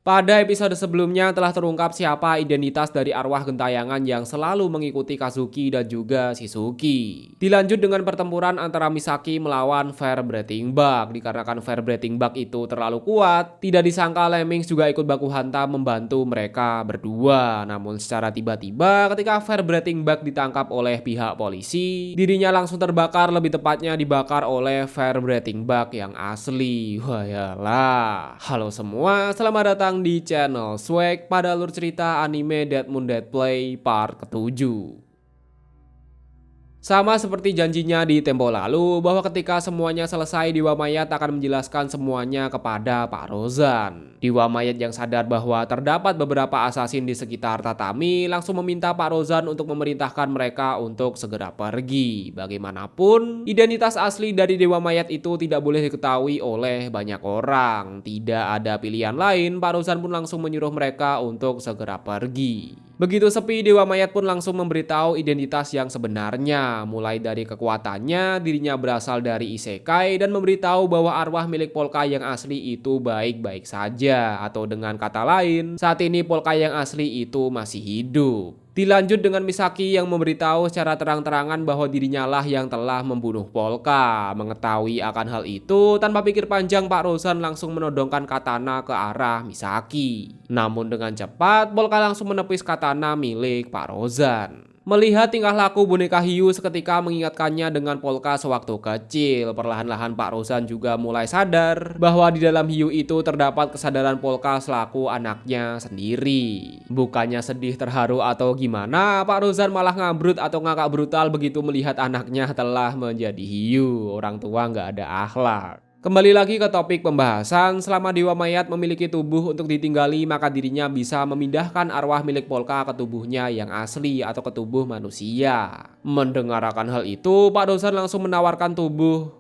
Pada episode sebelumnya telah terungkap siapa identitas dari arwah gentayangan yang selalu mengikuti Kazuki dan juga Shizuki. Dilanjut dengan pertempuran antara Misaki melawan Fire Breathing Bug. Dikarenakan Fire Breathing Bug itu terlalu kuat, tidak disangka Lemmings juga ikut baku hantam membantu mereka berdua. Namun secara tiba-tiba ketika Fire Breathing Bug ditangkap oleh pihak polisi, dirinya langsung terbakar, lebih tepatnya dibakar oleh Fire Breathing Bug yang asli. Wayalah. Halo semua, selamat datang di channel Swag pada alur cerita anime Dead Moon Dead Play part ke-7. Sama seperti janjinya di tempo lalu bahwa ketika semuanya selesai, Dewa Mayat akan menjelaskan semuanya kepada Pak Rozan. Dewa Mayat yang sadar bahwa terdapat beberapa asasin di sekitar tatami langsung meminta Pak Rozan untuk memerintahkan mereka untuk segera pergi. Bagaimanapun, identitas asli dari Dewa Mayat itu tidak boleh diketahui oleh banyak orang. Tidak ada pilihan lain, Pak Rozan pun langsung menyuruh mereka untuk segera pergi. Begitu sepi, Dewa Mayat pun langsung memberitahu identitas yang sebenarnya. Mulai dari kekuatannya, dirinya berasal dari isekai, dan memberitahu bahwa arwah milik Polka yang asli itu baik-baik saja. Atau dengan kata lain, saat ini Polka yang asli itu masih hidup. Dilanjut dengan Misaki yang memberitahu secara terang-terangan bahwa dirinya lah yang telah membunuh Polka. Mengetahui akan hal itu, tanpa pikir panjang Pak Rozan langsung menodongkan katana ke arah Misaki. Namun dengan cepat, Polka langsung menepis katana milik Pak Rozan. Melihat tingkah laku boneka hiu seketika mengingatkannya dengan Polka sewaktu kecil. Perlahan-lahan Pak Rozan juga mulai sadar bahwa di dalam hiu itu terdapat kesadaran Polka selaku anaknya sendiri. Bukannya sedih, terharu atau gimana, Pak Rozan malah ngambrut atau ngakak brutal begitu melihat anaknya telah menjadi hiu. Orang tua nggak ada akhlak. Kembali lagi ke topik pembahasan, selama Dewa Mayat memiliki tubuh untuk ditinggali, maka dirinya bisa memindahkan arwah milik Polka ke tubuhnya yang asli atau ke tubuh manusia. Mendengarkan hal itu, Pak Rozan langsung menawarkan tubuh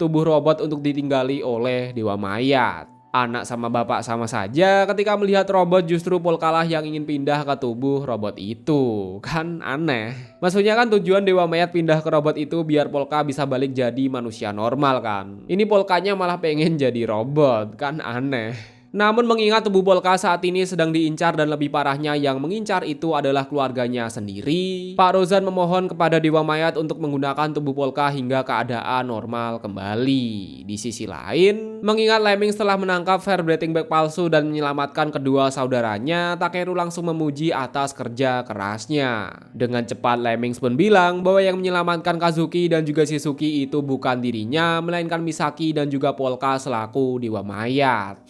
robot untuk ditinggali oleh Dewa Mayat. Anak sama bapak sama saja ketika melihat robot, justru Polka lah yang ingin pindah ke tubuh robot itu. Kan aneh. Maksudnya kan tujuan Dewa Mayat pindah ke robot itu biar Polka bisa balik jadi manusia normal kan. Ini Polkanya malah pengen jadi robot. Kan aneh. Namun mengingat tubuh Polka saat ini sedang diincar dan lebih parahnya yang mengincar itu adalah keluarganya sendiri, Pak Rozan memohon kepada Dewa Mayat untuk menggunakan tubuh Polka hingga keadaan normal kembali. Di sisi lain, mengingat Lemmings telah menangkap Fire Breathing Bug palsu dan menyelamatkan kedua saudaranya, Takeru langsung memuji atas kerja kerasnya. Dengan cepat Lemmings pun bilang bahwa yang menyelamatkan Kazuki dan juga Shizuki itu bukan dirinya, melainkan Misaki dan juga Polka selaku Dewa Mayat.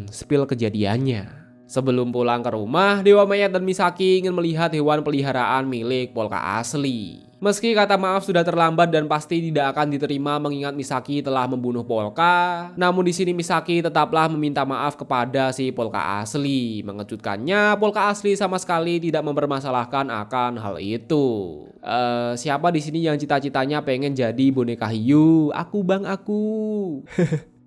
Spill kejadiannya. Sebelum pulang ke rumah, Dewa Mayat dan Misaki ingin melihat hewan peliharaan milik Polka asli. Meski kata maaf sudah terlambat dan pasti tidak akan diterima mengingat Misaki telah membunuh Polka, namun di sini Misaki tetaplah meminta maaf kepada si Polka asli. Mengejutkannya, Polka asli sama sekali tidak mempermasalahkan akan hal itu. Siapa di sini yang cita-citanya pengen jadi boneka hiu? Aku bang, aku.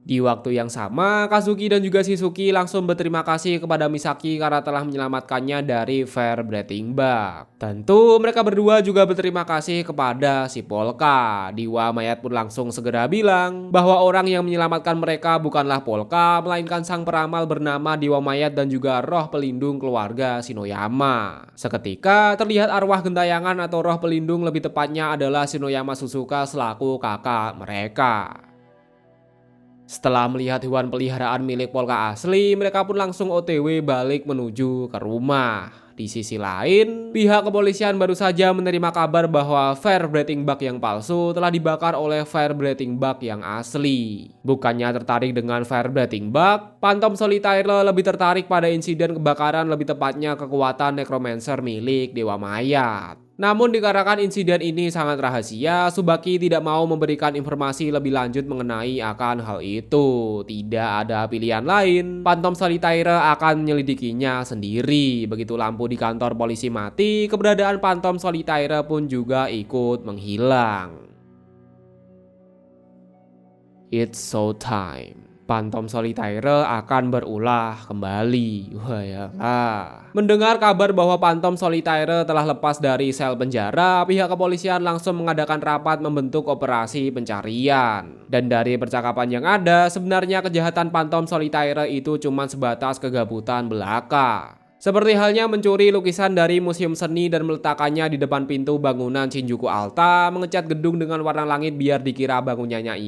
Di waktu yang sama, Kazuki dan juga Shizuki langsung berterima kasih kepada Misaki karena telah menyelamatkannya dari Fire Breathing Bug. Tentu mereka berdua juga berterima kasih kepada si Polka. Dewa Mayat pun langsung segera bilang bahwa orang yang menyelamatkan mereka bukanlah Polka, melainkan sang peramal bernama Dewa Mayat dan juga roh pelindung keluarga Shinoyama. Seketika terlihat arwah gentayangan atau roh pelindung, lebih tepatnya adalah Shinoyama Suzuka selaku kakak mereka. Setelah melihat hewan peliharaan milik Polka asli, mereka pun langsung OTW balik menuju ke rumah. Di sisi lain, pihak kepolisian baru saja menerima kabar bahwa Fire Breathing Bug yang palsu telah dibakar oleh Fire Breathing Bug yang asli. Bukannya tertarik dengan Fire Breathing Bug, Phantom Solitaire lebih tertarik pada insiden kebakaran, lebih tepatnya kekuatan Necromancer milik Dewa Mayat. Namun dikarenakan insiden ini sangat rahasia, Tsubaki tidak mau memberikan informasi lebih lanjut mengenai akan hal itu. Tidak ada pilihan lain, Phantom Solitaire akan menyelidikinya sendiri. Begitu lampu di kantor polisi mati, keberadaan Phantom Solitaire pun juga ikut menghilang. It's so time. Phantom Solitaire akan berulah kembali. Wah ya lah. Mendengar kabar bahwa Phantom Solitaire telah lepas dari sel penjara, pihak kepolisian langsung mengadakan rapat membentuk operasi pencarian. Dan dari percakapan yang ada, sebenarnya kejahatan Phantom Solitaire itu cuma sebatas kegabutan belaka. Seperti halnya mencuri lukisan dari museum seni dan meletakkannya di depan pintu bangunan Shinjuku Alta, mengecat gedung dengan warna langit biar dikira bangunannya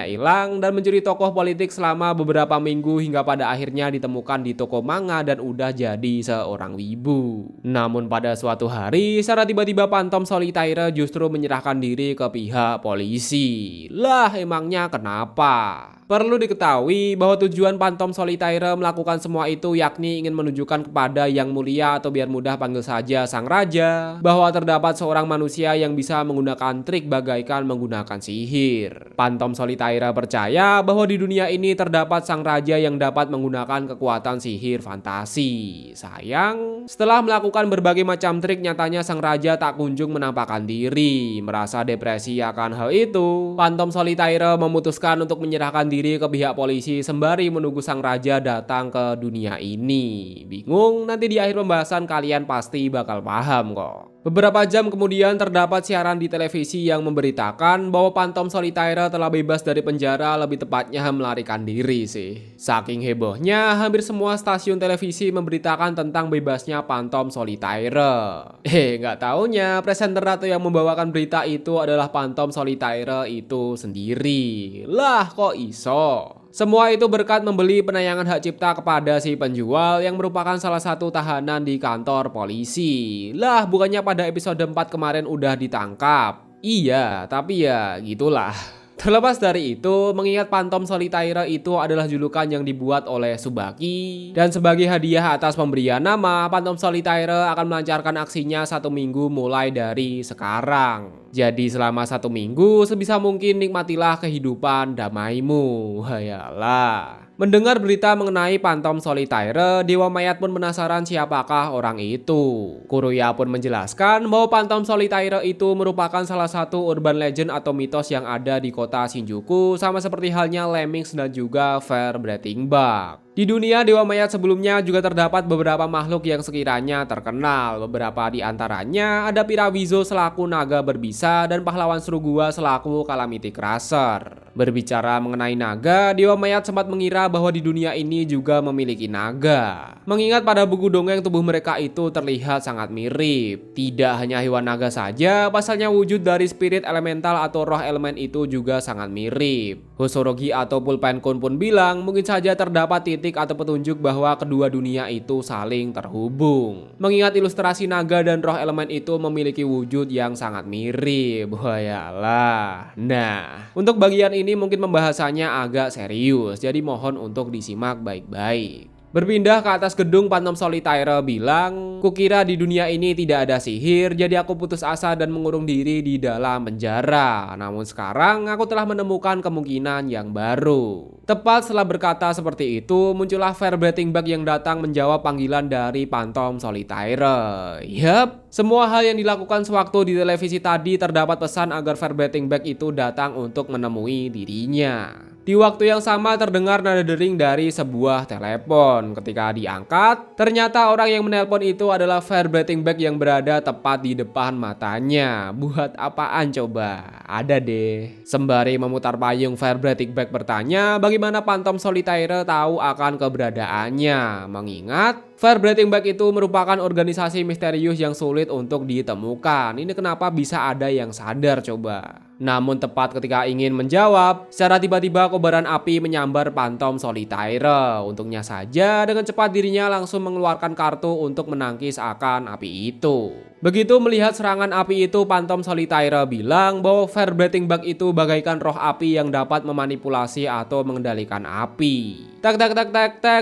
hilang, dan mencuri tokoh politik selama beberapa minggu hingga pada akhirnya ditemukan di toko manga dan udah jadi seorang wibu. Namun pada suatu hari, secara tiba-tiba Phantom Solitaire justru menyerahkan diri ke pihak polisi. Lah emangnya kenapa? Perlu diketahui bahwa tujuan Phantom Solitaire melakukan semua itu yakni ingin menunjukkan kepada Yang Mulia, atau biar mudah panggil saja Sang Raja, bahwa terdapat seorang manusia yang bisa menggunakan trik bagaikan menggunakan sihir. Phantom Solitaire percaya bahwa di dunia ini terdapat Sang Raja yang dapat menggunakan kekuatan sihir fantasi. Sayang, setelah melakukan berbagai macam trik, nyatanya Sang Raja tak kunjung menampakkan diri. Merasa depresi akan hal itu, Phantom Solitaire memutuskan untuk menyerahkan diri ke pihak polisi sembari menunggu Sang Raja datang ke dunia ini. Bingung? Nanti di akhir pembahasan kalian pasti bakal paham kok. Beberapa jam kemudian terdapat siaran di televisi yang memberitakan bahwa Phantom Solitaire telah bebas dari penjara, lebih tepatnya melarikan diri sih. Saking hebohnya, hampir semua stasiun televisi memberitakan tentang bebasnya Phantom Solitaire. Nggak taunya presenter atau yang membawakan berita itu adalah Phantom Solitaire itu sendiri. Lah kok iso? Semua itu berkat membeli penayangan hak cipta kepada si penjual yang merupakan salah satu tahanan di kantor polisi. Lah bukannya pada episode 4 kemarin udah ditangkap? Iya, tapi ya gitulah. Terlepas dari itu, mengingat Phantom Solitaire itu adalah julukan yang dibuat oleh Tsubaki, dan sebagai hadiah atas pemberian nama, Phantom Solitaire akan melancarkan aksinya 1 minggu mulai dari sekarang. Jadi selama 1 minggu sebisa mungkin nikmatilah kehidupan damaimu. Hayalah. Mendengar berita mengenai Phantom Solitaire, Dewa Mayat pun penasaran siapakah orang itu. Kuruya pun menjelaskan bahwa Phantom Solitaire itu merupakan salah satu urban legend atau mitos yang ada di kota Shinjuku, sama seperti halnya Lemmings dan juga Fair Breathing Bug. Di dunia Dewa Mayat sebelumnya juga terdapat beberapa makhluk yang sekiranya terkenal. Beberapa di antaranya ada Pirawizo selaku naga berbisa dan pahlawan Surugua selaku Calamity Crusher. Berbicara mengenai naga, Dewa Mayat sempat mengira bahwa di dunia ini juga memiliki naga. Mengingat pada buku dongeng tubuh mereka itu terlihat sangat mirip. Tidak hanya hewan naga saja, pasalnya wujud dari spirit elemental atau roh elemen itu juga sangat mirip. Hosorogi atau Pulpenkun pun bilang mungkin saja terdapat titik atau petunjuk bahwa kedua dunia itu saling terhubung. Mengingat ilustrasi naga dan roh elemen itu memiliki wujud yang sangat mirip. Wayalah. Nah, untuk bagian ini mungkin pembahasannya agak serius, jadi mohon untuk disimak baik-baik. Berpindah ke atas gedung, Phantom Solitaire bilang, "Kukira di dunia ini tidak ada sihir, jadi aku putus asa dan mengurung diri di dalam penjara. Namun sekarang aku telah menemukan kemungkinan yang baru." Tepat setelah berkata seperti itu, muncullah Fair Breathing Bug yang datang menjawab panggilan dari Phantom Solitaire. Yap, semua hal yang dilakukan sewaktu di televisi tadi terdapat pesan agar Fair Breathing Bug itu datang untuk menemui dirinya. Di waktu yang sama terdengar nada dering dari sebuah telepon. Ketika diangkat, ternyata orang yang menelpon itu adalah Fair Breathing Bug yang berada tepat di depan matanya. Buat apaan coba? Ada deh. Sembari memutar payung, Fair Breathing Bug bertanya bagaimana Phantom Solitaire tahu akan keberadaannya. Mengingat Fair Breathing Bug itu merupakan organisasi misterius yang sulit untuk ditemukan. Ini kenapa bisa ada yang sadar coba? Namun tepat ketika ingin menjawab, secara tiba-tiba kobaran api menyambar Phantom Solitaire. Untungnya saja dengan cepat dirinya langsung mengeluarkan kartu untuk menangkis akan api itu. Begitu melihat serangan api itu, Phantom Solitaire bilang bahwa Fair Breathing Bug itu bagaikan roh api yang dapat memanipulasi atau mengendalikan api. Tak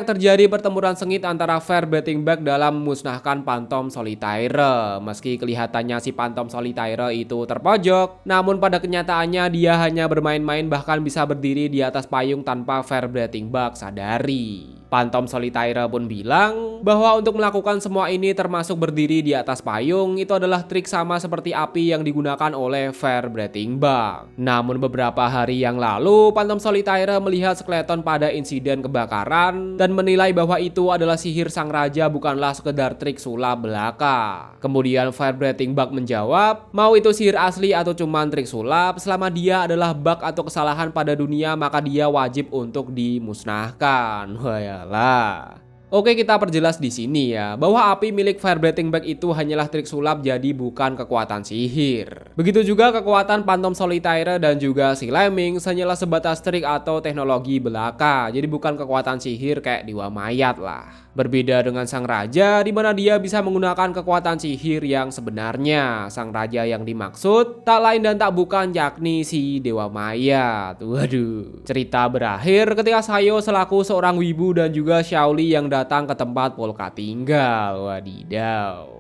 terjadi pertempuran sengit antara Fair Breathing Bug dalam memusnahkan Phantom Solitaire. Meski kelihatannya si Phantom Solitaire itu terpojok, namun pada kenyataannya dia hanya bermain-main, bahkan bisa berdiri di atas payung tanpa Fair Breathing Bug sadari. Phantom Solitaire pun bilang bahwa untuk melakukan semua ini termasuk berdiri di atas payung itu adalah trik sama seperti api yang digunakan oleh Fire Breathing Bug. Namun beberapa hari yang lalu Phantom Solitaire melihat skeleton pada insiden kebakaran dan menilai bahwa itu adalah sihir sang raja, bukanlah sekedar trik sulap belaka. Kemudian Fire Breathing Bug menjawab, mau itu sihir asli atau cuman trik sulap, selama dia adalah bug atau kesalahan pada dunia maka dia wajib untuk dimusnahkan. Wayalah. Oke, kita perjelas di sini ya, bahwa api milik Fire Breathing Bug itu hanyalah trik sulap, jadi bukan kekuatan sihir. Begitu juga kekuatan Phantom Solitaire dan juga si Lemmings hanyalah sebatas trik atau teknologi belaka, jadi bukan kekuatan sihir kayak Dewa Mayat lah. Berbeda dengan sang raja, di mana dia bisa menggunakan kekuatan sihir yang sebenarnya. Sang raja yang dimaksud tak lain dan tak bukan yakni si Dewa Mayat. Waduh. Cerita berakhir ketika Sayo selaku seorang wibu dan juga Xiaoli yang datang ke tempat Polka tinggal. Wadidaw.